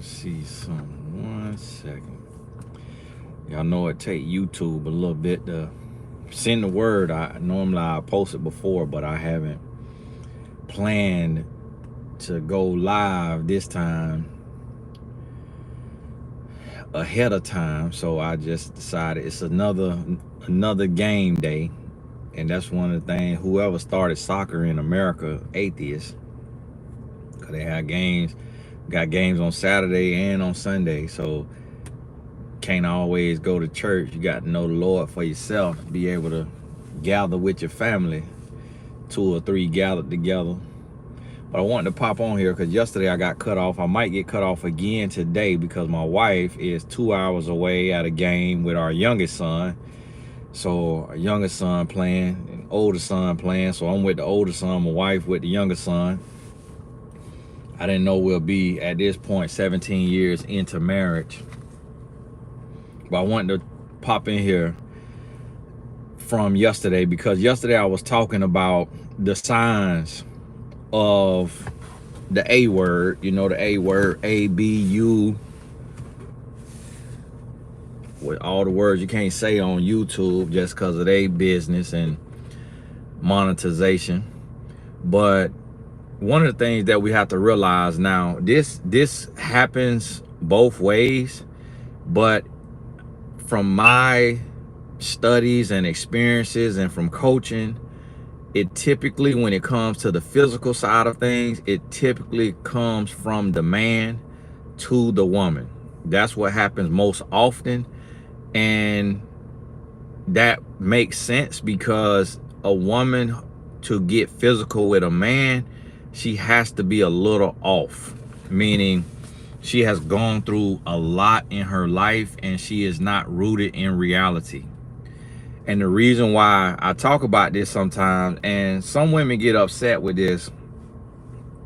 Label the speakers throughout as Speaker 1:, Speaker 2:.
Speaker 1: Let's see some. 1 second. Y'all know it take YouTube a little bit to send the word. Normally I post it before, but I haven't planned to go live this time ahead of time. So I just decided it's another game day. And that's one of the things, whoever started soccer in America, atheists, because they have games, got games on Saturday and on Sunday. So can't always go to church. You got to know the Lord for yourself, be able to gather with your family, 2 or 3 gathered together. But I wanted to pop on here because yesterday I got cut off. I might get cut off again today because my wife is 2 hours away at a game with our youngest son. So our youngest son playing and older son playing. So I'm with the older son, my wife with the younger son. I didn't know we'll be at this point 17 years into marriage. But I wanted to pop in here from yesterday because yesterday I was talking about the signs of the A word, you know, the A word, A, B, U, with all the words you can't say on YouTube just because of their business and monetization. But one of the things that we have to realize now, this happens both ways, but from my studies and experiences and from coaching, it typically, when it comes to the physical side of things, it typically comes from the man to the woman. That's what happens most often. And that makes sense because a woman, to get physical with a man, she has to be a little off, meaning she has gone through a lot in her life and she is not rooted in reality. And the reason why I talk about this sometimes, and some women get upset with this,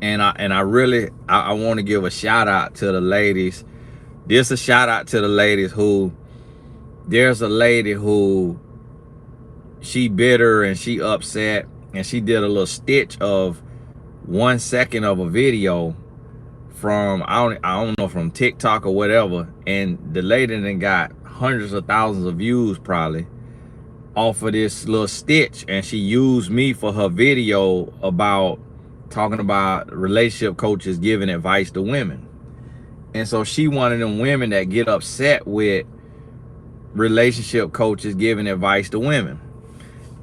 Speaker 1: and I really want to give a shout out to the ladies. This a shout out to the ladies who, there's a lady who, she bitter and she upset, and she did a little stitch of 1 second of a video from, I don't know, from TikTok or whatever, and the lady then got hundreds of thousands of views probably off of this little stitch, and she used me for her video about talking about relationship coaches giving advice to women. And so she one of them women that get upset with relationship coaches giving advice to women.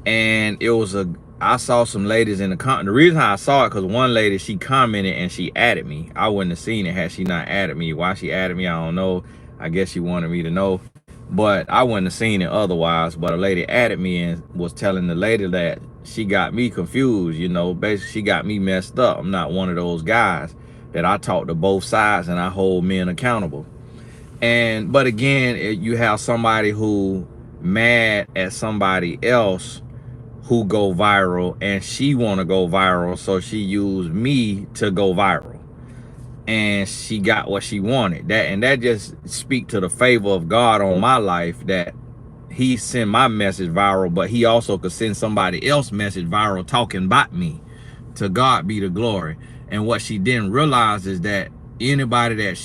Speaker 1: And it was I saw some ladies in the comment. The reason I saw it, because one lady, she commented and she added me. I wouldn't have seen it had she not added me. Why she added me, I don't know. I guess she wanted me to know, but I wouldn't have seen it otherwise. But a lady added me and was telling the lady that she got me confused, you know, basically she got me messed up. I'm not one of those guys that I talk to both sides and I hold men accountable. And but again, you have somebody who mad at somebody else who go viral, and she want to go viral, so she used me to go viral, and she got what she wanted. That just speak to the favor of God on my life, that he sent my message viral, but he also could send somebody else message viral talking about me. To God be the glory. And what she didn't realize is that anybody that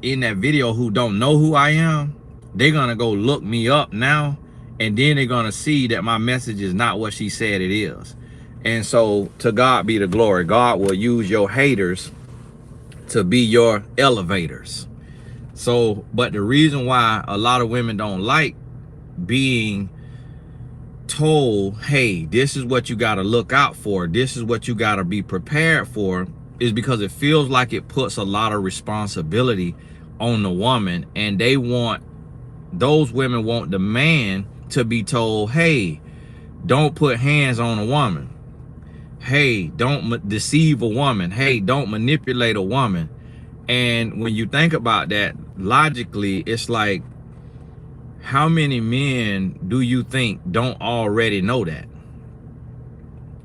Speaker 1: in that video who don't know who I am, they're gonna go look me up now, and then they're gonna see that my message is not what she said it is. And so to God be the glory. God will use your haters to be your elevators. So, but the reason why a lot of women don't like being told, hey, this is what you got to look out for, this is what you got to be prepared for, is because it feels like it puts a lot of responsibility on the woman. And those women want the man to be told, hey, don't put hands on a woman. Hey, don't deceive a woman. Hey, don't manipulate a woman. And when you think about that logically, it's like, how many men do you think don't already know that?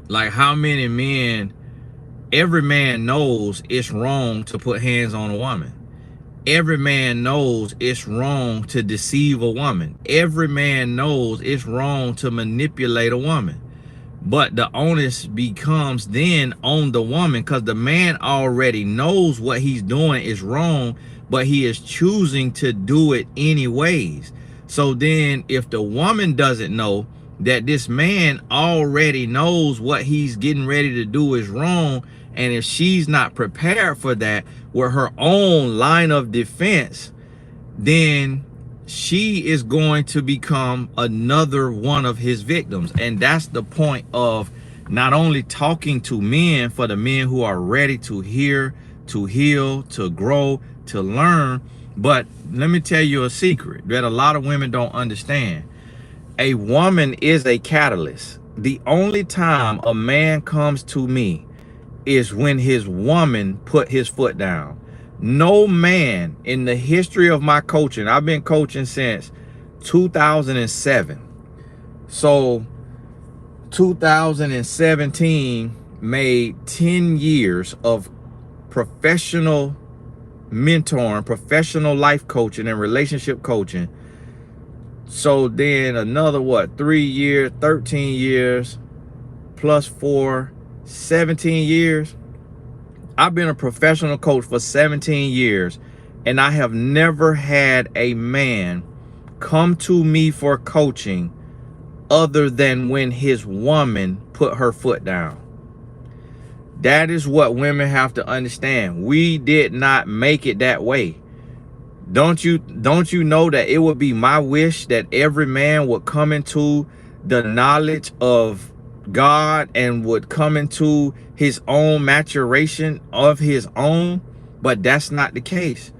Speaker 1: Like, how many men, every man knows it's wrong to put hands on a woman. Every man knows it's wrong to deceive a woman. Every man knows it's wrong to manipulate a woman. But the onus becomes then on the woman, because the man already knows what he's doing is wrong, but he is choosing to do it anyways. So then if the woman doesn't know that this man already knows what he's getting ready to do is wrong, and if she's not prepared for that with her own line of defense, then she is going to become another one of his victims. And that's the point of not only talking to men, for the men who are ready to hear, to heal, to grow, to learn. But let me tell you a secret that a lot of women don't understand. A woman is a catalyst. The only time a man comes to me is when his woman put his foot down. No man in the history of my coaching, I've been coaching since 2007. So 2017 made 10 years of professional mentoring, professional life coaching and relationship coaching. So then another, what, 3 years, 13 years, plus 4, 17 years. I've been a professional coach for 17 years, and I have never had a man come to me for coaching other than when his woman put her foot down. That is what women have to understand. We did not make it that way. Don't you know that it would be my wish that every man would come into the knowledge of God and would come into his own maturation of his own? But that's not the case.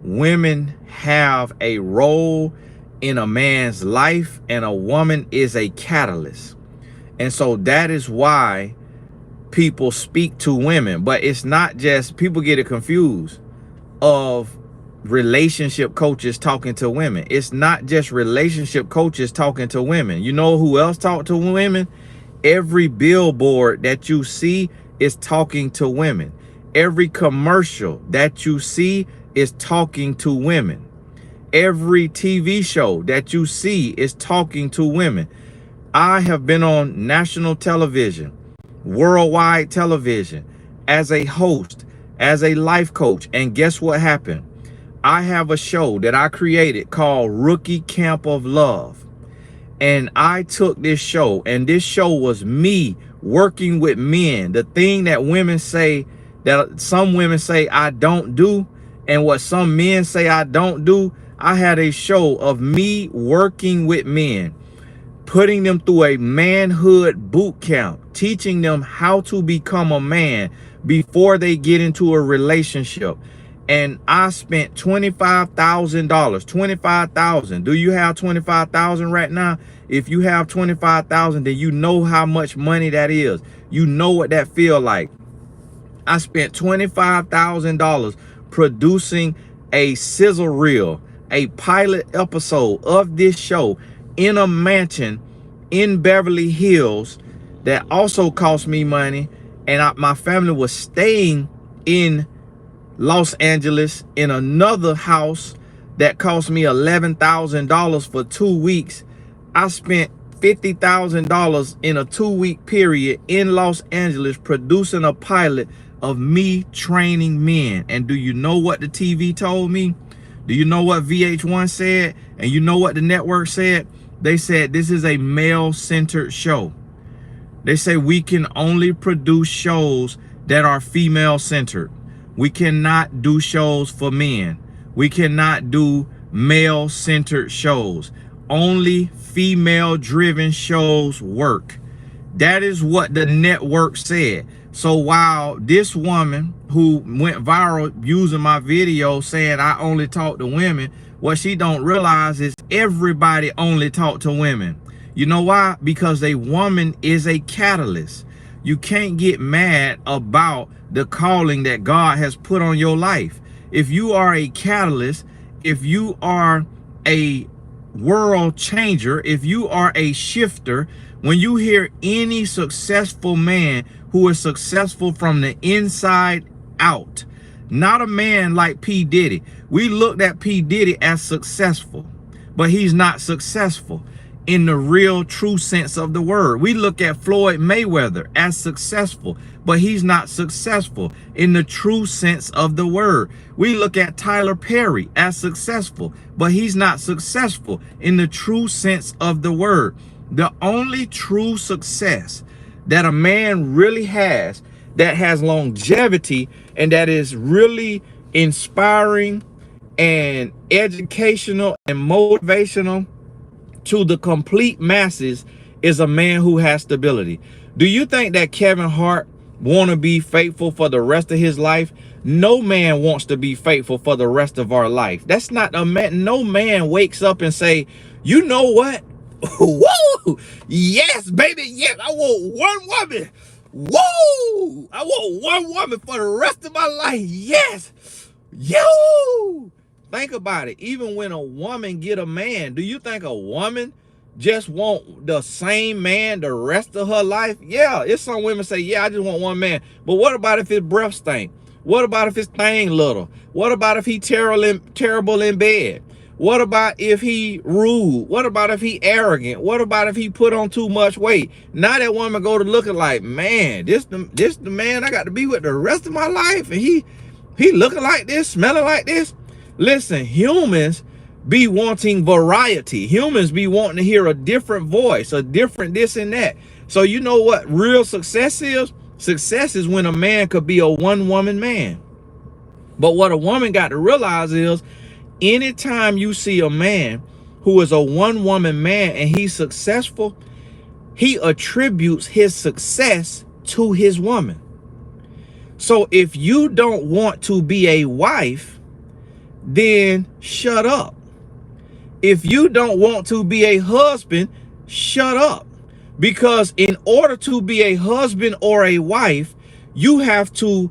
Speaker 1: Women have a role in a man's life, and a woman is a catalyst. And so that is why people speak to women. But it's not just, people get it confused of relationship coaches talking to women. It's not just relationship coaches talking to women. You know who else talk to women? Every billboard that you see is talking to women. Every commercial that you see is talking to women. Every TV show that you see is talking to women. I have been on national television, worldwide television, as a host, as a life coach. And guess what happened? I have a show that I created called Rookie Camp of Love. And I took this show, and this show was me working with men. The thing that women say, that some women say I don't do, and what some men say I don't do, I had a show of me working with men, putting them through a manhood boot camp, teaching them how to become a man before they get into a relationship. And I spent $25,000, $25,000. Do you have $25,000 right now? If you have $25,000, then you know how much money that is. You know what that feel like. I spent $25,000 producing a sizzle reel, a pilot episode of this show in a mansion in Beverly Hills that also cost me money. And my family was staying in Los Angeles in another house that cost me $11,000 for 2 weeks. I spent $50,000 in a 2-week period in Los Angeles producing a pilot of me training men. And do you know what the TV told me? Do you know what VH1 said? And you know what the network said? They said this is a male-centered show. They say we can only produce shows that are female-centered. We cannot do shows for men. We cannot do male-centered shows. Only female-driven shows work. That is what the network said. So while this woman who went viral using my video saying I only talk to women, what she don't realize is everybody only talk to women. You know why? Because a woman is a catalyst. You can't get mad about the calling that God has put on your life. If you are a catalyst, if you are a world changer, if you are a shifter, when you hear any successful man who is successful from the inside out, not a man like P. Diddy. We looked at P. Diddy as successful, but he's not successful. in the real true sense of the word. We look at Floyd Mayweather as successful, but he's not successful in the true sense of the word. We look at Tyler Perry as successful, but he's not successful in the true sense of the word. The only true success that a man really has, that has longevity and that is really inspiring and educational and motivational to the complete masses, is a man who has stability. Do you think that Kevin Hart want to be faithful for the rest of his life? No man wants to be faithful for the rest of our life. That's not a man. No man wakes up and say, you know what? Whoa, yes, baby, yes, I want one woman. Whoa, I want one woman for the rest of my life. Yes, yo. Think about it. Even when a woman get a man, do you think a woman just want the same man the rest of her life? Yeah, it's some women say, yeah, I just want one man. But what about if his breath stink? What about if his thing little? What about if he terrible in bed? What about if he rude? What about if he arrogant? What about if he put on too much weight? Now that woman go to looking like, man, this the man I got to be with the rest of my life, and he looking like this, smelling like this. Listen, humans be wanting variety. Humans be wanting to hear a different voice, a different this and that. So you know what real success is? Success is when a man could be a one-woman man. But what a woman got to realize is, anytime you see a man who is a one-woman man and he's successful, he attributes his success to his woman. So if you don't want to be a wife, then shut up. If you don't want to be a husband, shut up. Because in order to be a husband or a wife, you have to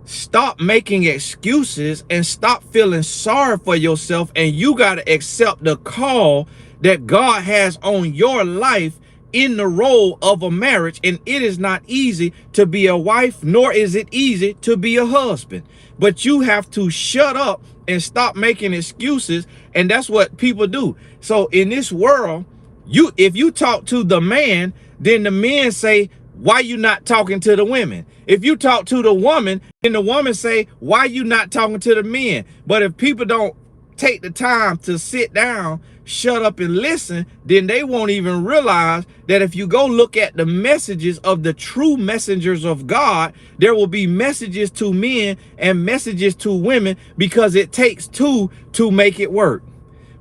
Speaker 1: stop making excuses and stop feeling sorry for yourself, and you got to accept the call that God has on your life in the role of a marriage. And it is not easy to be a wife, nor is it easy to be a husband. But you have to shut up and stop making excuses, and that's what people do. So in this world, if you talk to the man, then the men say, why you not talking to the women? If you talk to the woman, then the woman say, why you not talking to the men? But if people don't take the time to sit down, shut up and listen, then they won't even realize that if you go look at the messages of the true messengers of God, there will be messages to men and messages to women, because it takes two to make it work.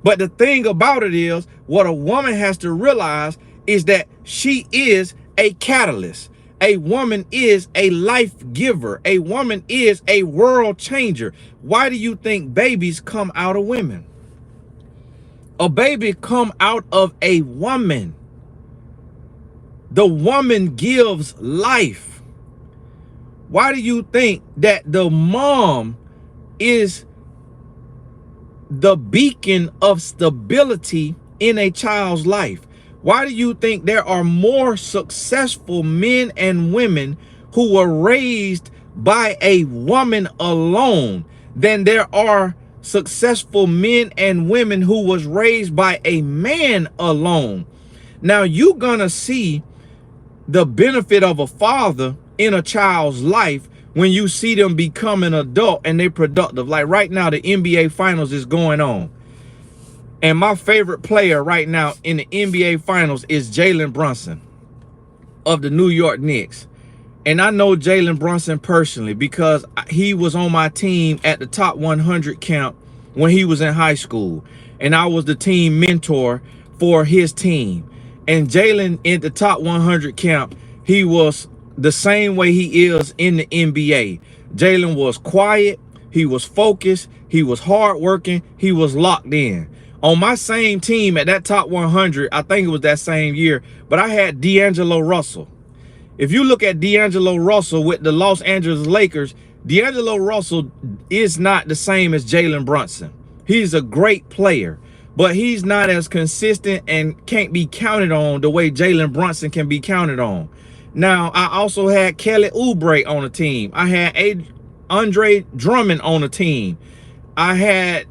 Speaker 1: But the thing about it is, what a woman has to realize is that she is a catalyst. A woman is a life giver. A woman is a world changer. Why do you think babies come out of women? A baby come out of a woman. The woman gives life. Why do you think that the mom is the beacon of stability in a child's life? Why do you think there are more successful men and women who were raised by a woman alone than there are successful men and women who was raised by a man alone? Now you're gonna see the benefit of a father in a child's life when you see them become an adult and they're productive. Like right now, the NBA Finals is going on. And my favorite player right now in the NBA Finals is Jalen Brunson of the New York Knicks. And I know Jalen Brunson personally because he was on my team at the top 100 camp when he was in high school. And I was the team mentor for his team. And Jalen in the top 100 camp, he was the same way he is in the NBA. Jalen was quiet, he was focused, he was hardworking, he was locked in. On my same team at that top 100, I think it was that same year, but I had D'Angelo Russell. If you look at D'Angelo Russell with the Los Angeles Lakers, D'Angelo Russell is not the same as Jalen Brunson. He's a great player, but he's not as consistent and can't be counted on the way Jalen Brunson can be counted on. Now, I also had Kelly Oubre on the team. I had Andre Drummond on the team. I had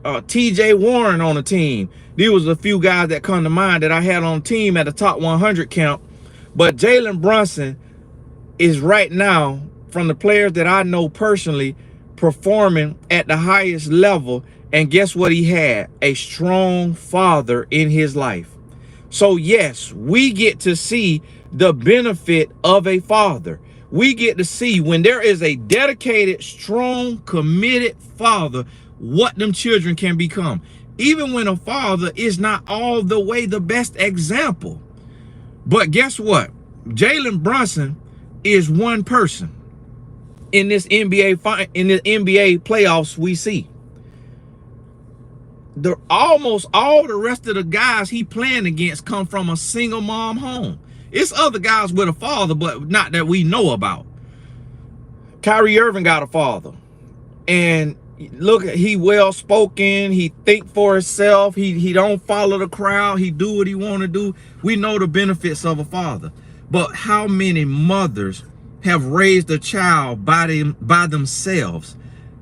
Speaker 1: TJ Warren on the team. These was a few guys that come to mind that I had on team at the top 100 count. But Jalen Brunson is right now, from the players that I know personally, performing at the highest level. And guess what he had? A strong father in his life. So yes, we get to see the benefit of a father. We get to see when there is a dedicated, strong, committed father, what them children can become. Even when a father is not all the way the best example. But guess what? Jalen Brunson is one person in this NBA playoffs we see. Almost all the rest of the guys he playing against come from a single mom home. It's other guys with a father, but not that we know about. Kyrie Irving got a father. And look, he well-spoken, he think for himself, he don't follow the crowd, he do what he want to do. We know the benefits of a father. But how many mothers have raised a child by themselves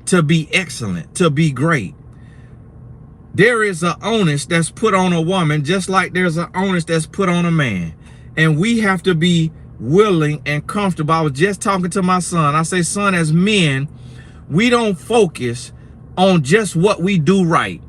Speaker 1: to be excellent, to be great? There is an onus that's put on a woman, just like there's an onus that's put on a man. And we have to be willing and comfortable. I was just talking to my son. I say, son, as men, we don't focus on just what we do right.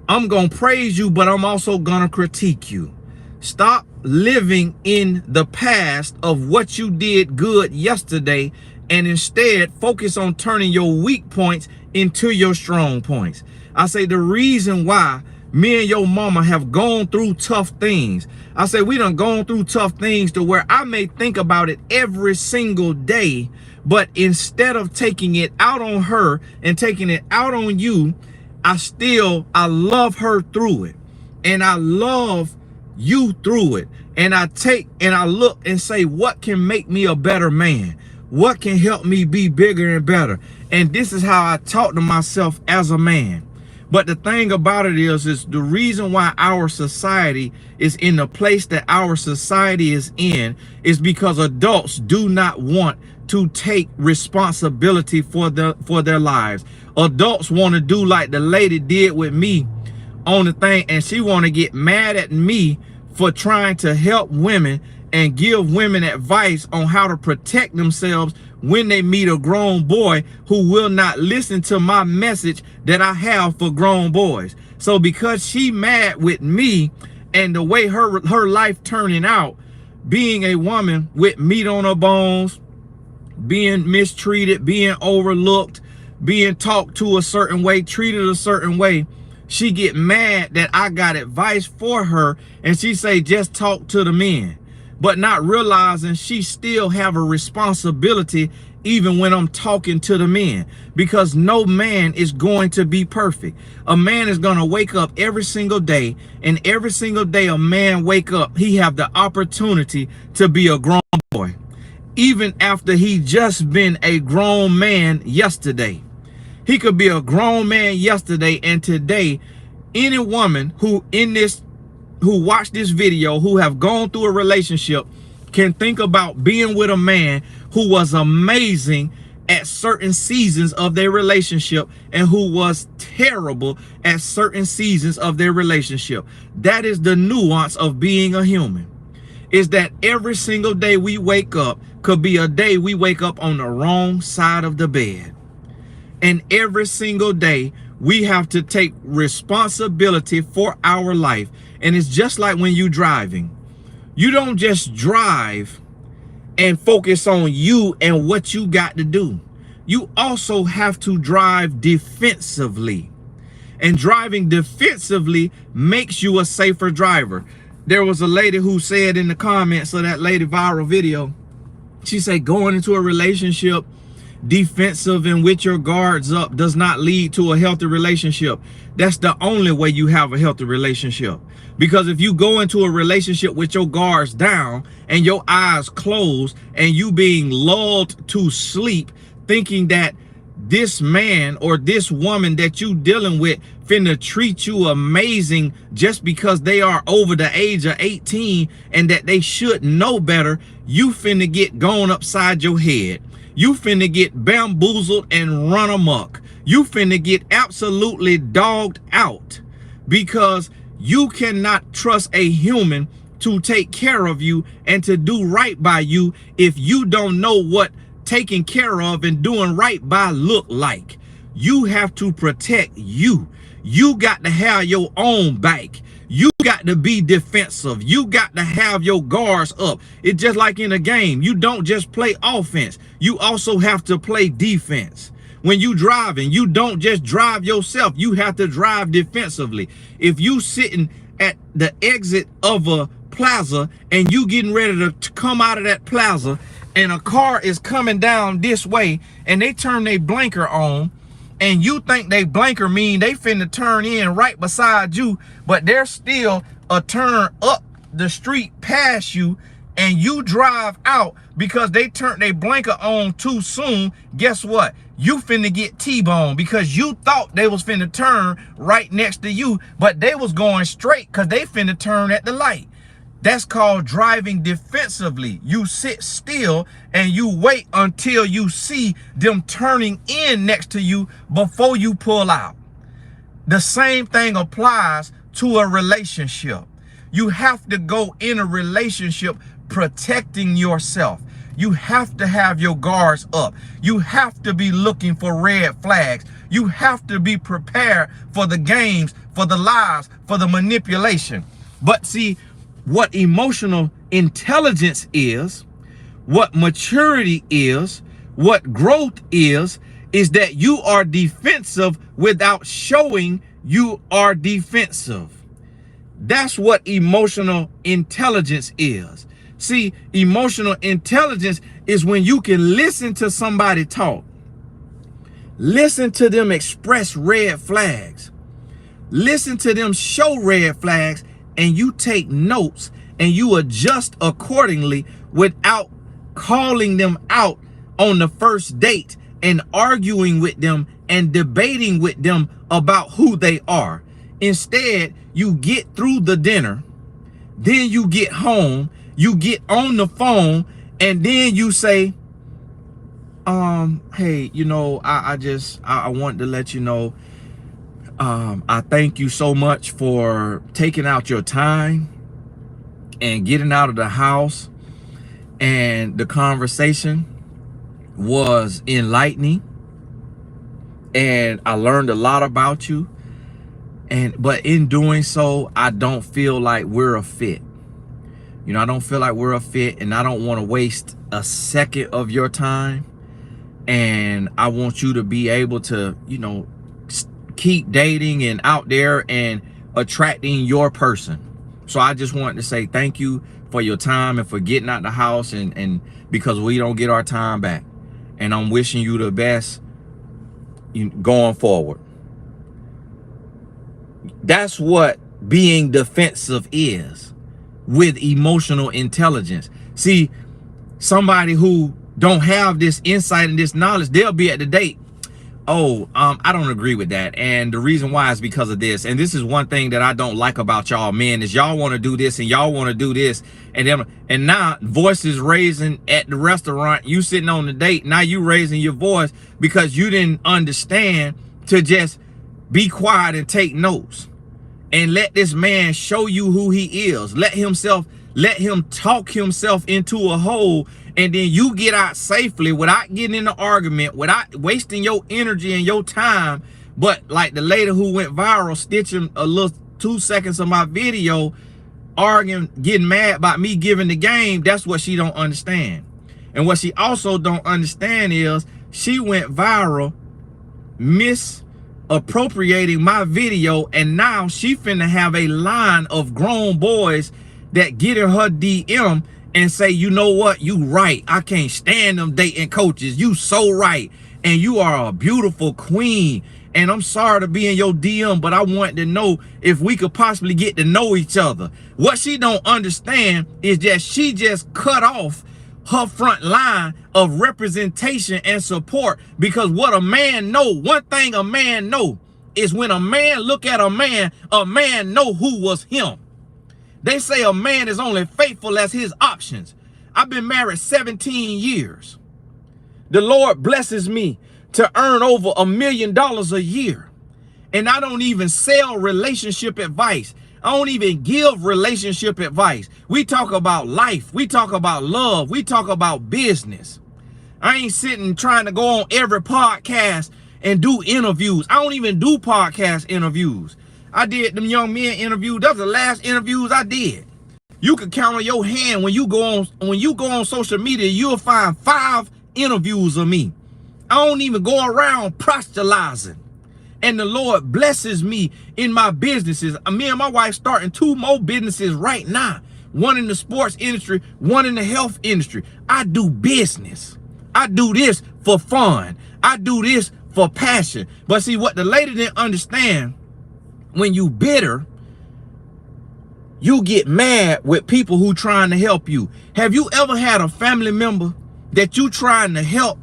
Speaker 1: I'm going to praise you, but I'm also going to critique you. Stop living in the past of what you did good yesterday, and instead focus on turning your weak points into your strong points. I say the reason why me and your mama have gone through tough things. I say we done gone through tough things to where I may think about it every single day, but instead of taking it out on her and taking it out on you, I love her through it. And I love you through it. And I look and say, what can make me a better man? What can help me be bigger and better? And this is how I talk to myself as a man. But the thing about it is the reason why our society is in the place that our society is in is because adults do not want to take responsibility for their lives. Adults want to do like the lady did with me on the thing, and she want to get mad at me for trying to help women and give women advice on how to protect themselves when they meet a grown boy who will not listen to my message that I have for grown boys. So because she mad with me and the way her life turning out, being a woman with meat on her bones, being mistreated, being overlooked, being talked to a certain way, treated a certain way, she get mad that I got advice for her, and she say, just talk to the men. But not realizing she still have a responsibility even when I'm talking to the men, because no man is going to be perfect. A man is going to wake up every single day, and every single day a man wake up, he have the opportunity to be a grown boy, even after he just been a grown man yesterday. He could be a grown man yesterday, and today, any woman who watched this video, who have gone through a relationship, can think about being with a man who was amazing at certain seasons of their relationship and who was terrible at certain seasons of their relationship. That is the nuance of being a human, is that every single day we wake up could be a day we wake up on the wrong side of the bed. And every single day we have to take responsibility for our life. And it's just like when you're driving. You don't just drive and focus on you and what you got to do. You also have to drive defensively. And driving defensively makes you a safer driver. There was a lady who said in the comments of that lady viral video, she said going into a relationship defensive and with your guards up does not lead to a healthy relationship. That's the only way you have a healthy relationship. Because if you go into a relationship with your guards down and your eyes closed and you being lulled to sleep, thinking that this man or this woman that you dealing with finna treat you amazing just because they are over the age of 18 and that they should know better, you finna get gone upside your head. You finna get bamboozled and run amok. You finna get absolutely dogged out because You cannot trust a human to take care of you and to do right by you if you don't know what taking care of and doing right by look like. You have to protect you. You got to have your own back. You got to be defensive. You got to have your guards up. It's just like in a game. You don't just play offense. You also have to play defense. When you driving, you don't just drive yourself. You have to drive defensively. If you sitting at the exit of a plaza and you getting ready to come out of that plaza and a car is coming down this way and they turn their blinker on, and you think they blinker mean they finna turn in right beside you, but they're still a turn up the street past you, and you drive out because they turned their blinker on too soon, guess what? You finna get T-boned because you thought they was finna turn right next to you, but they was going straight because they finna turn at the light. That's called driving defensively. You sit still and you wait until you see them turning in next to you before you pull out. The same thing applies to a relationship. You have to go in a relationship protecting yourself. You have to have your guards up. You have to be looking for red flags. You have to be prepared for the games, for the lies, for the manipulation. But see, what emotional intelligence is, what maturity is, what growth is that you are defensive without showing you are defensive. That's what emotional intelligence is. See, emotional intelligence is when you can listen to somebody talk, listen to them express red flags, listen to them show red flags, and you take notes and you adjust accordingly without calling them out on the first date and arguing with them and debating with them about who they are. Instead, you get through the dinner, then you get home, you get on the phone, and then you say, hey, you know, I want to let you know, I thank you so much for taking out your time and getting out of the house. And the conversation was enlightening. And I learned a lot about you. But in doing so, I don't feel like we're a fit. You know, I don't feel like we're a fit, and I don't want to waste a second of your time. And I want you to be able to, you know, keep dating and out there and attracting your person. So I just wanted to say thank you for your time and for getting out the house, and because we don't get our time back. And I'm wishing you the best going forward. That's what being defensive is with emotional intelligence. See, somebody who don't have this insight and this knowledge, they'll be at the date, I don't agree with that. And the reason why is because of this. And this is one thing that I don't like about y'all men is y'all want to do this and y'all want to do this. And now voices raising at the restaurant, you sitting on the date. Now you raising your voice because you didn't understand to just be quiet and take notes and let this man show you who he is. Let him talk himself into a hole, and then you get out safely without getting in an argument, without wasting your energy and your time. But like the lady who went viral, stitching a little 2 seconds of my video, arguing, getting mad about me giving the game, that's what she don't understand. And what she also don't understand is she went viral, misappropriating my video, and now she finna have a line of grown boys that get in her DM and say, you know what, you right, I can't stand them dating coaches, you so right, and you are a beautiful queen, and I'm sorry to be in your DM, but I want to know if we could possibly get to know each other. What she don't understand is that she just cut off her front line of representation and support, because what a man know, one thing a man know is when a man look at a man know who was him. They say a man is only faithful as his options. I've been married 17 years. The Lord blesses me to earn over $1 million a year. And I don't even sell relationship advice. I don't even give relationship advice. We talk about life. We talk about love. We talk about business. I ain't sitting trying to go on every podcast and do interviews. I don't even do podcast interviews. I did them young men interviews. That's the last interviews I did. You can count on your hand when you go on social media, you'll find 5 interviews of me. I don't even go around proselytizing. And the Lord blesses me in my businesses. Me and my wife starting 2 more businesses right now. One in the sports industry, one in the health industry. I do business. I do this for fun. I do this for passion. But see, what the lady didn't understand, when you bitter, you get mad with people who trying to help you. Have you ever had a family member that you trying to help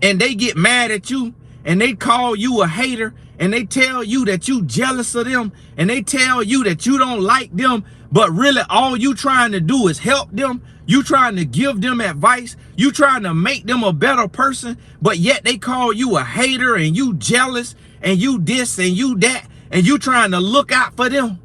Speaker 1: and they get mad at you and they call you a hater and they tell you that you jealous of them and they tell you that you don't like them, but really all you trying to do is help them? You trying to give them advice, you trying to make them a better person, but yet they call you a hater and you jealous and you this and you that and you trying to look out for them.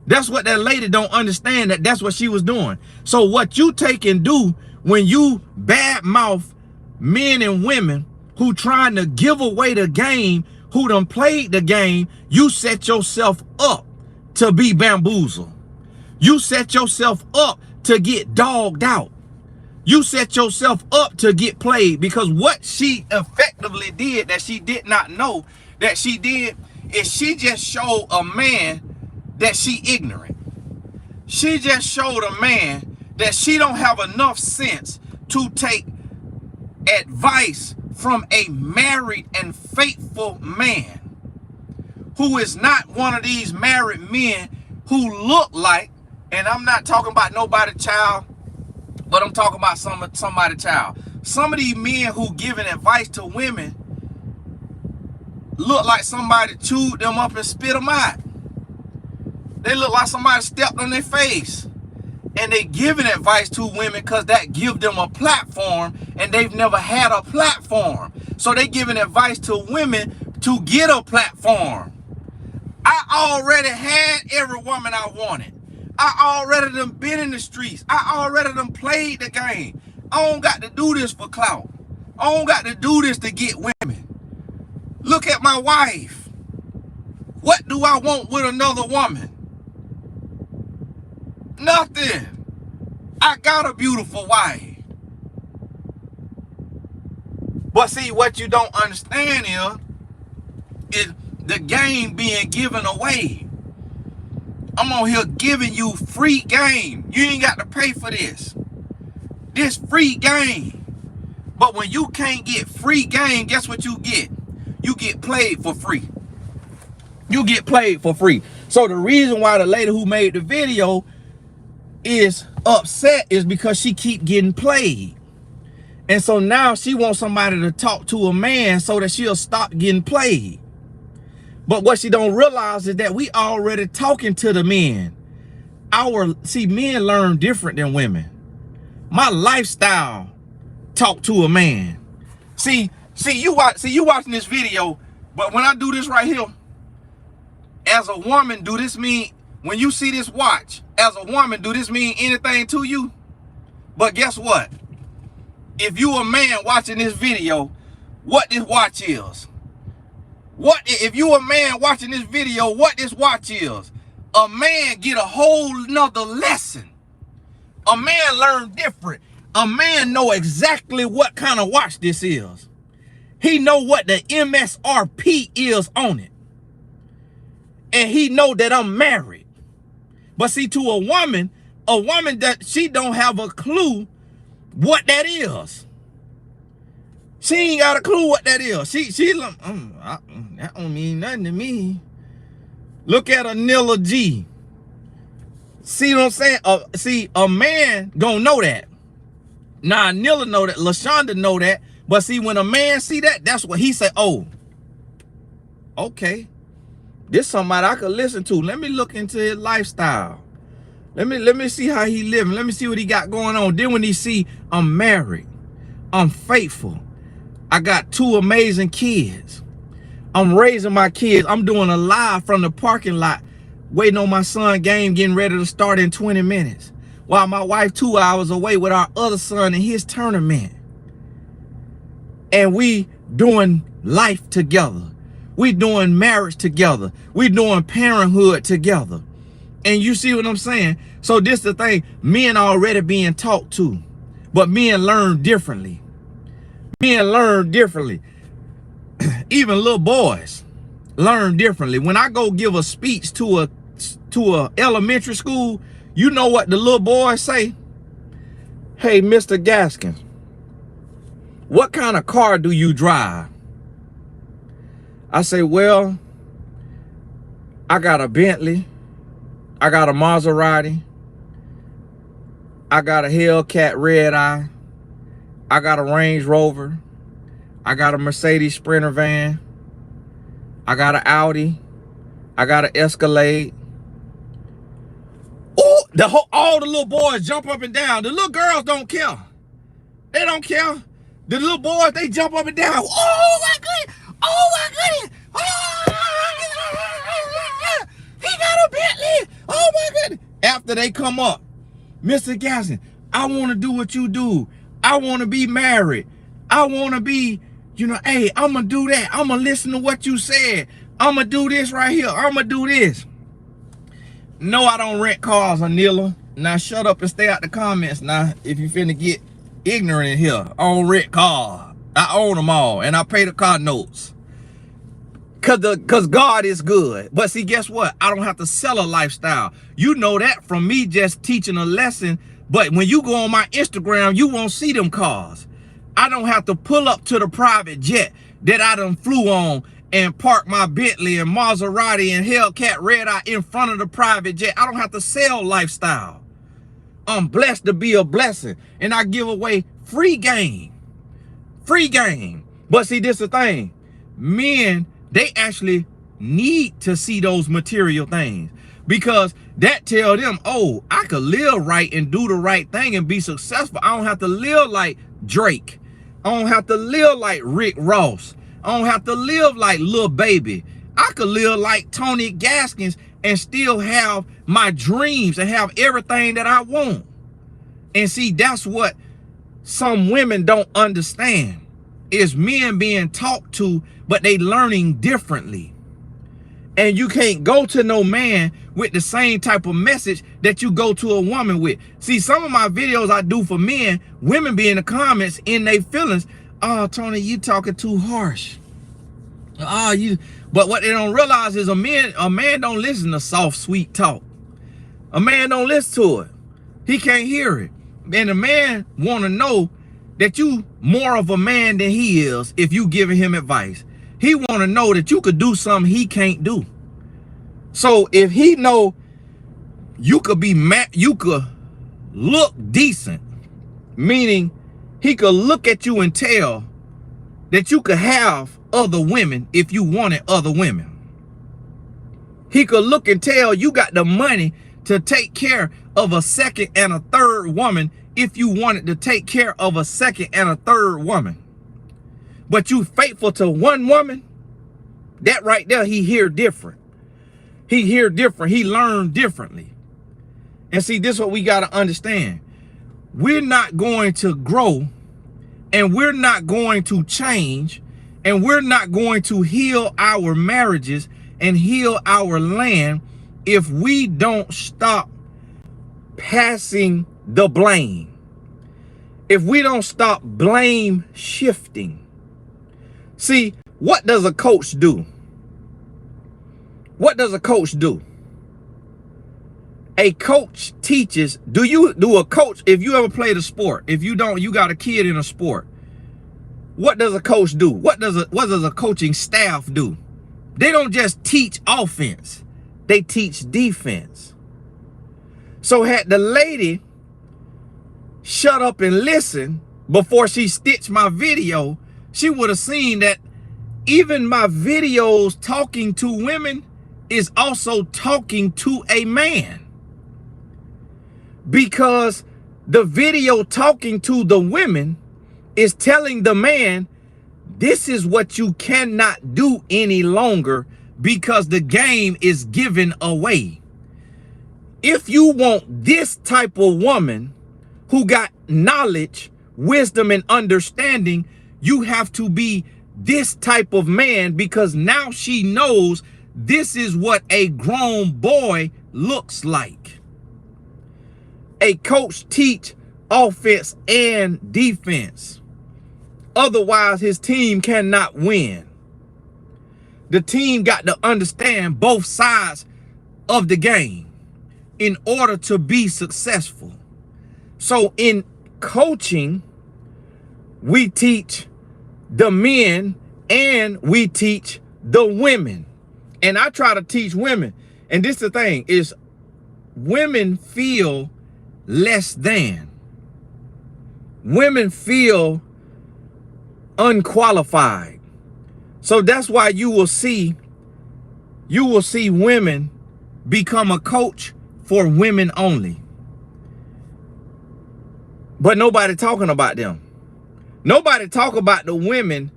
Speaker 1: That's what that lady don't understand, that's what she was doing. So what you take and do when you badmouth men and women who trying to give away the game, who done played the game, you set yourself up to be bamboozled. You set yourself up to get dogged out. You set yourself up to get played, because what she effectively did that she did not know that she did is she just showed a man that she ignorant. She just showed a man that she don't have enough sense to take advice from a married and faithful man who is not one of these married men who look like, and I'm not talking about nobody's child, but I'm talking about somebody's child. Some of these men who giving advice to women look like somebody chewed them up and spit them out. They look like somebody stepped on their face. And they giving advice to women because that give them a platform, and they've never had a platform. So they giving advice to women to get a platform. I already had every woman I wanted. I already done been in the streets. I already done played the game. I don't got to do this for clout. I don't got to do this to get women. Look at my wife. What do I want with another woman? Nothing. I got a beautiful wife. But see, what you don't understand is the game being given away. I'm on here giving you free game. You ain't got to pay for this. This free game. But when you can't get free game, guess what you get? You get played for free. You get played for free. So the reason why the lady who made the video is upset is because she keep getting played. And so now she wants somebody to talk to a man so that she'll stop getting played. But what she don't realize is that we already talking to the men. Men learn different than women. My lifestyle talk to a man. See you watching this video, but when I do this right here, as a woman, do this mean, when you see this watch, as a woman, do this mean anything to you? But guess what? If you a man watching this video, what this watch is? If you a man watching this video, what this watch is? A man get a whole nother lesson. A man learn different. A man know exactly what kind of watch this is. He know what the MSRP is on it. And he know that I'm married. But see, to a woman that she don't have a clue what that is. She ain't got a clue what that is. She that don't mean nothing to me. Look at Anilla G. See what I'm saying? A man gonna know that. Now Anilla know that, LaShonda know that. But see, when a man see that, that's what he say, oh, okay. This somebody I could listen to. Let me look into his lifestyle. Let me see how he living. Let me see what he got going on. Then when he see I'm married, I'm faithful, I got 2 amazing kids, I'm raising my kids, I'm doing a live from the parking lot waiting on my son game getting ready to start in 20 minutes. While my wife 2 hours away with our other son in his tournament. And we doing life together. We doing marriage together. We doing parenthood together. And you see what I'm saying? So this the thing, men already being taught to, but men learn differently. Men learn differently. Even little boys learn differently. When I go give a speech to a elementary school, you know what the little boys say? Hey, Mr. Gaskins, what kind of car do you drive? I say, well, I got a Bentley, I got a Maserati, I got a Hellcat Red Eye, I got a Range Rover, I got a Mercedes Sprinter van, I got an Audi, I got an Escalade. Oh, all the little boys jump up and down. The little girls don't care. They don't care. The little boys, they jump up and down. Oh my goodness! Oh my goodness! Oh, he got a Bentley! Oh my goodness! After they come up, Mr. Gaskins, I want to do what you do. I want to be married. I want to be, you know, hey, I'm going to do that. I'm going to listen to what you said. I'm going to do this right here. I'm going to do this. No, I don't rent cars, Anila. Now shut up and stay out the comments now if you finna get ignorant in here. I don't rent cars. I own them all and I pay the car notes. Cause God is good. But see, guess what? I don't have to sell a lifestyle. You know that from me just teaching a lesson. But when you go on my Instagram, you won't see them cars. I don't have to pull up to the private jet that I done flew on and park my Bentley and Maserati and Hellcat Red Eye in front of the private jet. I don't have to sell lifestyle. I'm blessed to be a blessing. And I give away free game. Free game. But see, this is the thing. Men, they actually need to see those material things. Because that tell them, oh, I could live right and do the right thing and be successful. I don't have to live like Drake. I don't have to live like Rick Ross. I don't have to live like Lil Baby. I could live like Tony Gaskins and still have my dreams and have everything that I want. And see, that's what some women don't understand. Is men being talked to, but they learning differently. And you can't go to no man with the same type of message that you go to a woman with. See, some of my videos I do for men, women be in the comments in their feelings. Oh, Tony, you talking too harsh. But what they don't realize is a man don't listen to soft, sweet talk. A man don't listen to it. He can't hear it. And a man want to know that you more of a man than he is if you giving him advice. He want to know that you could do something he can't do. So if he know you could be you could look decent, meaning he could look at you and tell that you could have other women if you wanted other women. He could look and tell you got the money to take care of a second and a third woman if you wanted to take care of a second and a third woman. But you faithful to one woman, that right there, he hear different. He hear different. He learn differently. And see, this is what we got to understand. We're not going to grow, and we're not going to change, and we're not going to heal our marriages and heal our land if we don't stop passing the blame. If we don't stop blame shifting. See, what does a coach do? What does a coach do? A coach teaches. Do a coach, if you ever played a sport, if you don't, you got a kid in a sport. What does a coach do? What does a coaching staff do? They don't just teach offense. They teach defense. So had the lady shut up and listen before she stitched my video, she would have seen that even my videos talking to women is also talking to a man. Because the video talking to the women is telling the man, this is what you cannot do any longer because the game is given away. if you want this type of woman who got knowledge, wisdom, and understanding, you have to be this type of man, because now she knows this is what a grown boy looks like. A coach teach offense and defense. Otherwise, his team cannot win. The team got to understand both sides of the game in order to be successful. So in coaching, we teach the men and we teach the women. And I try to teach women. And this is the thing, is women feel less than. Women feel unqualified. So that's why you will see women become a coach for women only. But nobody talking about them. Nobody talk about the women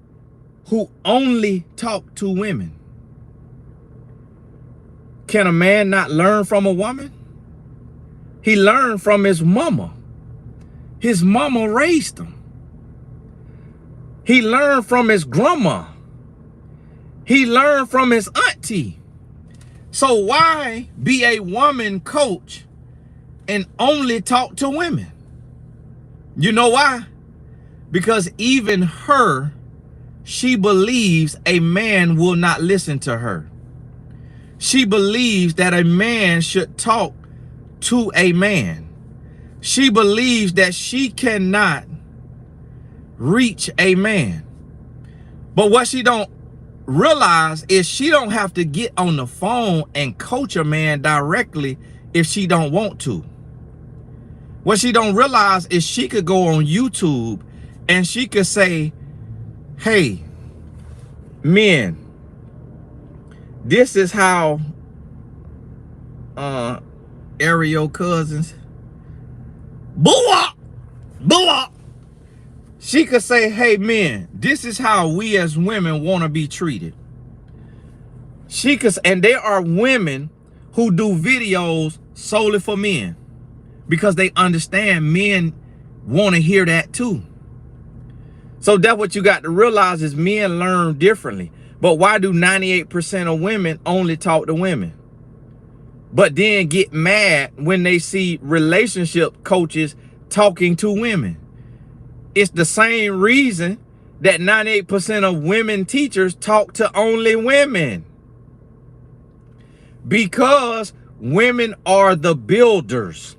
Speaker 1: who only talk to women. Can a man not learn from a woman? He learned from his mama. His mama raised him. He learned from his grandma. He learned from his auntie. So why be a woman coach and only talk to women? You know why? Because even her, she believes a man will not listen to her. She believes that a man should talk to a man. She believes that she cannot reach a man. But what she don't realize is she don't have to get on the phone and coach a man directly if she don't want to. What she don't realize is she could go on YouTube and she could say, hey, men, this is how Ariel Cousins, boo up. She could say, hey, men, this is how we as women want to be treated. She could, and there are women who do videos solely for men because they understand men want to hear that too. So that's what you got to realize, is men learn differently. But why do 98% of women only talk to women? But then get mad when they see relationship coaches talking to women. It's the same reason that 98% of women teachers talk to only women. Because women are the builders.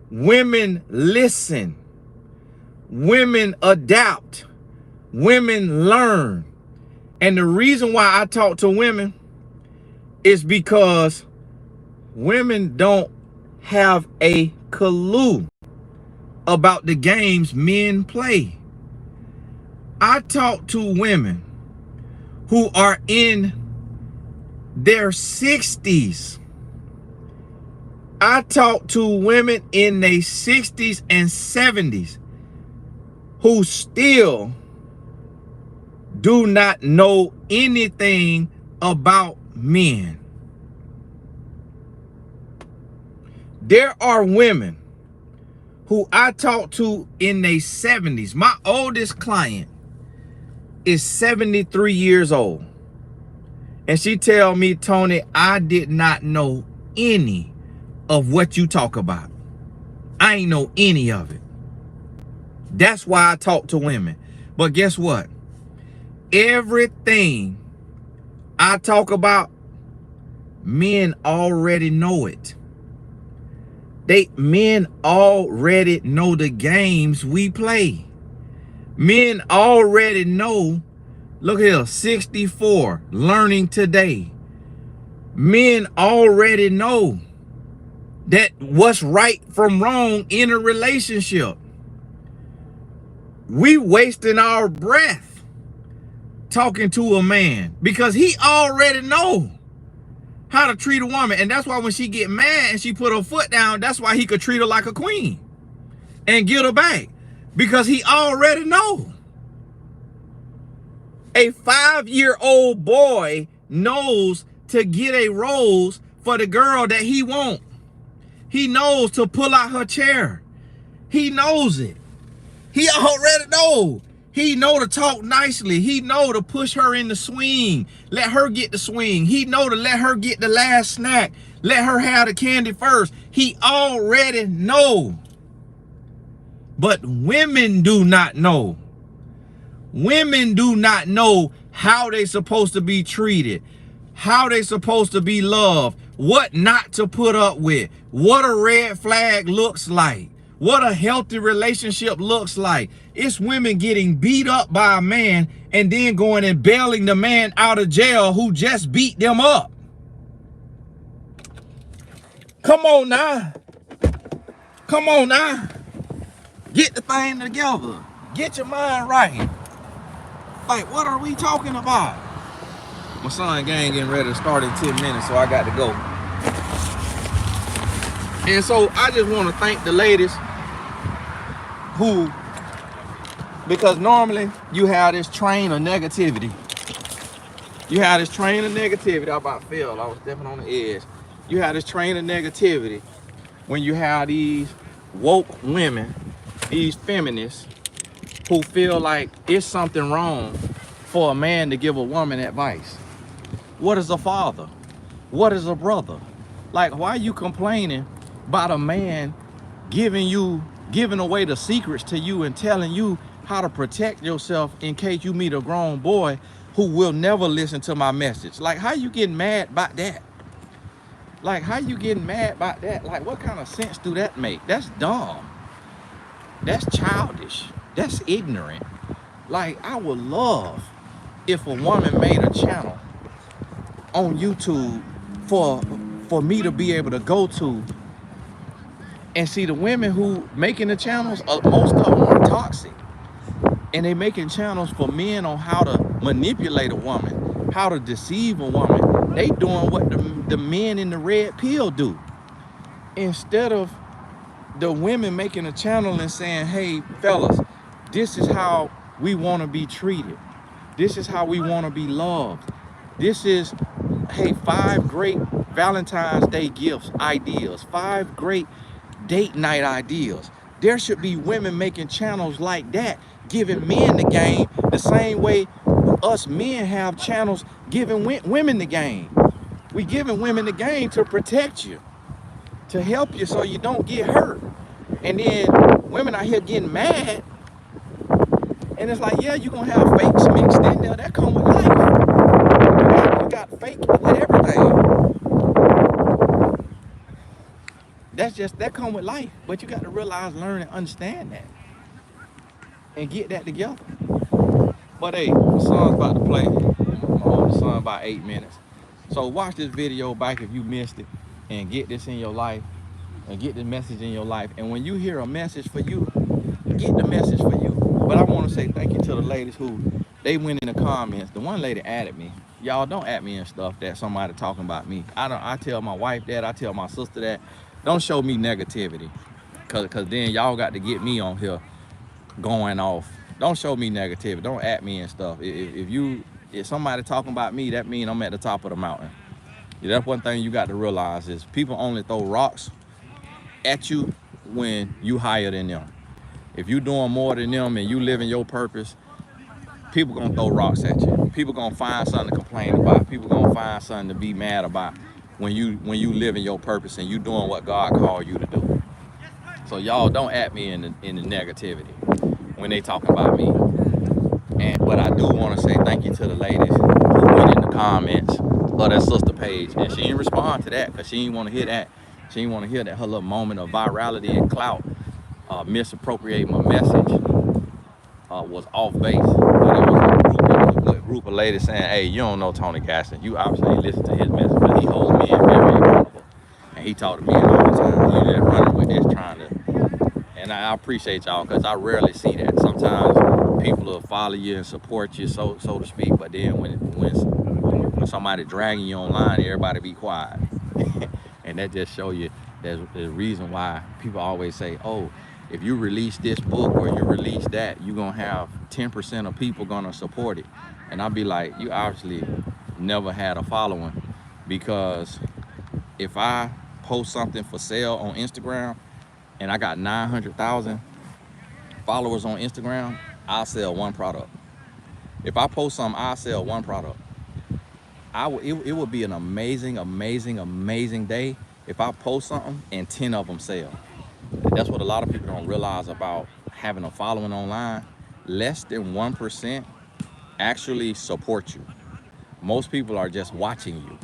Speaker 1: Women listen. Women adapt. Women learn. And the reason why I talk to women is because women don't have a clue about the games men play. I talk to women who are in their 60s. I talk to women in their 60s and 70s who still do not know anything about men. There are women who I talk to in their 70s. My oldest client is 73 years old. And she tell me, Tony, I did not know any of what you talk about. I ain't know any of it. That's why I talk to women. But guess what? Everything I talk about, men already know it. Men already know the games we play. Men already know, look here, 64, learning today. Men already know that what's right from wrong in a relationship. We wasting our breath talking to a man because he already know how to treat a woman. And that's why when she get mad and she put her foot down, that's why he could treat her like a queen and get her back, because he already know. A 5-year-old boy knows to get a rose for the girl that he want. He knows to pull out her chair. He knows it. He already know. He know to talk nicely. He know to push her in the swing. Let her get the swing. He know to let her get the last snack. Let her have the candy first. He already know. But women do not know. Women do not know how they supposed to be treated, how they supposed to be loved, what not to put up with, what a red flag looks like, what a healthy relationship looks like. It's women getting beat up by a man and then going and bailing the man out of jail who just beat them up. Come on now. Come on now. Get the thing together. Get your mind right. Like, what are we talking about? My son gang getting ready to start in 10 minutes, so I got to go. And so I just want to thank the ladies who, because normally you have this train of negativity. You have this train of negativity. I about fell. I was stepping on the edge. You have this train of negativity when you have these woke women, these feminists, who feel like it's something wrong for a man to give a woman advice. What is a father? What is a brother? Like, why are you complaining about a man giving away the secrets to you and telling you how to protect yourself in case you meet a grown boy who will never listen to my message? Like, how you getting mad about that? Like, how you getting mad about that? Like, what kind of sense do that make? That's dumb. That's childish. That's ignorant. Like, I would love if a woman made a channel on YouTube for me to be able to go to and see the women who making the channels. Most of them are toxic, and they making channels for men on how to manipulate a woman, how to deceive a woman. They doing what the men in the red pill do, instead of the women making a channel and saying, hey fellas, this is how we want to be treated. This is how we want to be loved. This is, hey, 5 great Valentine's Day gifts ideas, 5 great date night ideas. There should be women making channels like that, giving men the game the same way us men have channels giving women the game. We giving women the game to protect you, to help you so you don't get hurt. And then women out here getting mad, and it's like, yeah, you're gonna have fakes mixed in there. That come with life. You got fake with everything. That come with life. But you got to realize, learn, and understand that, and get that together. But hey, my son's about to play. My oldest son about 8 minutes. So watch this video back if you missed it, and get this in your life, and get the message in your life. And when you hear a message for you, get the message for you. But I want to say thank you to the ladies who, they went in the comments. The one lady added me. Y'all don't add me in stuff that somebody talking about me. I tell my wife that, I tell my sister that. Don't show me negativity, cause then y'all got to get me on here going off. Don't show me negativity. Don't add me and stuff. If somebody talking about me, that means I'm at the top of the mountain. Yeah, that's one thing you got to realize is people only throw rocks at you when you higher than them. If you doing more than them and you living your purpose, people gonna throw rocks at you. People gonna find something to complain about. People gonna find something to be mad about when you living your purpose and you doing what God called you to do. So y'all don't at me in the negativity when they talking about me. But I do want to say thank you to the ladies who went in the comments of that sister page, and she didn't respond to that because she didn't want to hear that. She didn't want to hear that her little moment of virality and clout misappropriating my message was off base. But it was a good group of ladies saying, hey, you don't know Tony Gaskins. You obviously ain't listen to his message, but he holds me in very accountable. And he talked to me all the time. You just running with this trying to, and I appreciate y'all because I rarely see that. Sometimes people will follow you and support you, so to speak, but then when somebody dragging you online, everybody be quiet. And that just show you there's a reason why people always say, oh, if you release this book or you release that, you're gonna have 10% of people gonna support it. And I'll be like, you obviously never had a following, because if I post something for sale on Instagram and I got 900,000 followers on Instagram, I'll sell one product. If I post something, I'll sell one product. It would be an amazing, amazing, amazing day if I post something and 10 of them sell. That's what a lot of people don't realize about having a following online. Less than 1% actually support you. Most people are just watching you.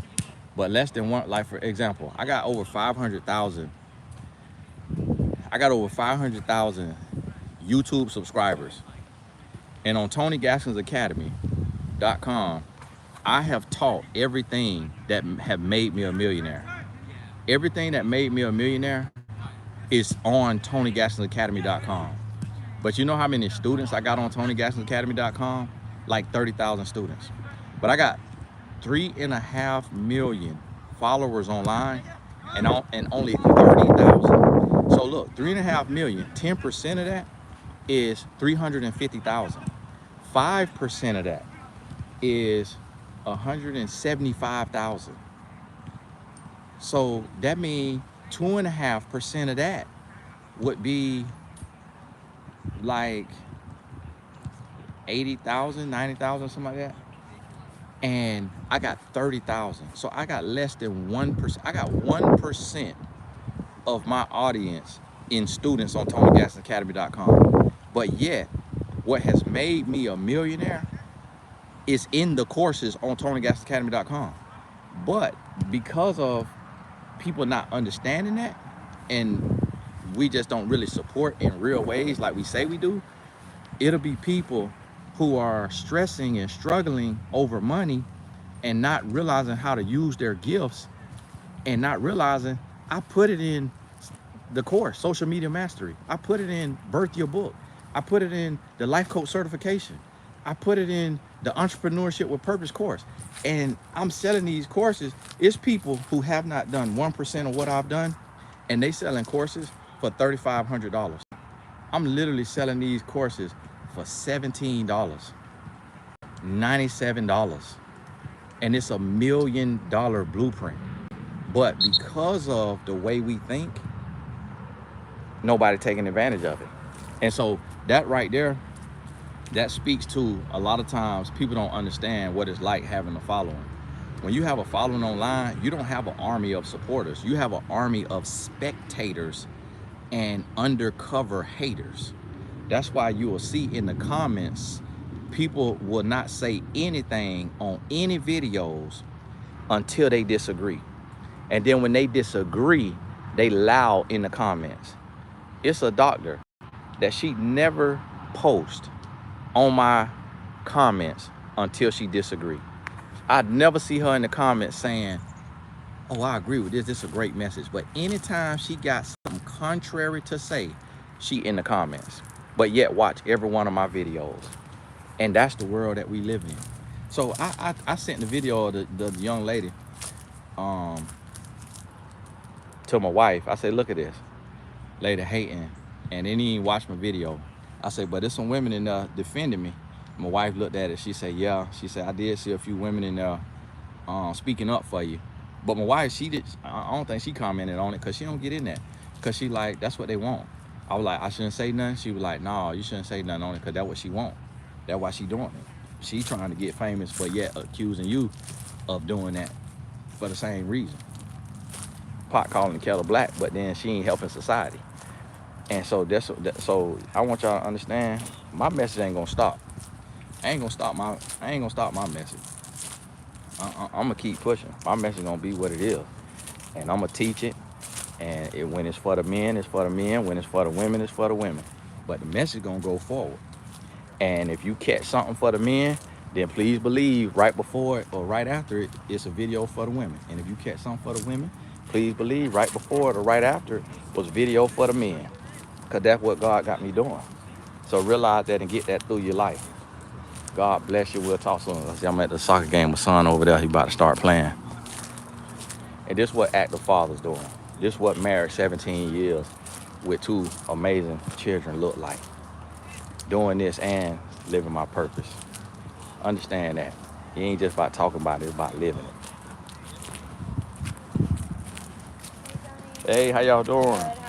Speaker 1: But less than one, like for example, I got over 500,000 YouTube subscribers. And on TonyGaskinsAcademy.com, I have taught everything that have made me a millionaire. Everything that made me a millionaire is on TonyGaskinsAcademy.com. But you know how many students I got on TonyGaskinsAcademy.com? Like 30,000 students. But I got 3.5 million followers online and only 30,000. So look, 3.5 million, 10% of that is 350,000. 5% of that is 175,000. So that means 2.5% of that would be like 80,000, 90,000, something like that. And I got 30,000. So I got less than 1%. I got 1% of my audience in students on TonyGaskinsAcademy.com. But yet, what has made me a millionaire is in the courses on TonyGaskinsAcademy.com. But because of people not understanding that, and we just don't really support in real ways like we say we do, it'll be people who are stressing and struggling over money and not realizing how to use their gifts and not realizing I put it in the course, Social Media Mastery. I put it in Birth Your Book. I put it in the Life Coach Certification. I put it in the Entrepreneurship with Purpose course. And I'm selling these courses. It's people who have not done 1% of what I've done, and they selling courses for $3,500. I'm literally selling these courses for $17, $97. And it's $1 million blueprint. But because of the way we think, nobody taking advantage of it. And so that right there, that speaks to a lot of times people don't understand what it's like having a following. When you have a following online, you don't have an army of supporters. You have an army of spectators and undercover haters. That's why you will see in the comments, people will not say anything on any videos until they disagree. And then when they disagree, they loud in the comments. It's a doctor that she never posts on my comments until she disagree. I'd never see her in the comments saying, oh, I agree with this, this is a great message. But anytime she got something contrary to say, she in the comments. But yet watch every one of my videos. And that's the world that we live in. So I sent the video of the young lady to my wife. I said, look at this. Lady hating. And then he watched my video. I said, but there's some women in there defending me. My wife looked at it. She said, yeah. She said, I did see a few women in there speaking up for you. But my wife, I don't think she commented on it because she don't get in that. Because she like, that's what they want. I was like, I shouldn't say nothing. She was like, no, you shouldn't say nothing on it because that's what she want. That's why she doing it. She trying to get famous, but yet accusing you of doing that for the same reason. Pot calling the kettle black, but then she ain't helping society. And so so I want y'all to understand, my message ain't gonna stop. I ain't gonna stop my message. I'm gonna keep pushing. My message gonna be what it is, and I'm gonna teach it. And when it's for the men, it's for the men. When it's for the women, it's for the women. But the message gonna go forward. And if you catch something for the men, then please believe right before it or right after it, it's a video for the women. And if you catch something for the women, please believe right before it or right after it was video for the men. Because that's what God got me doing. So realize that and get that through your life. God bless you. We'll talk soon. I'm at the soccer game. My son over there, he about to start playing. And this is what active fathers doing. This is what married 17 years with 2 amazing children look like. Doing this and living my purpose. Understand that. It ain't just about talking about it, it's about living it. Hey, how y'all doing?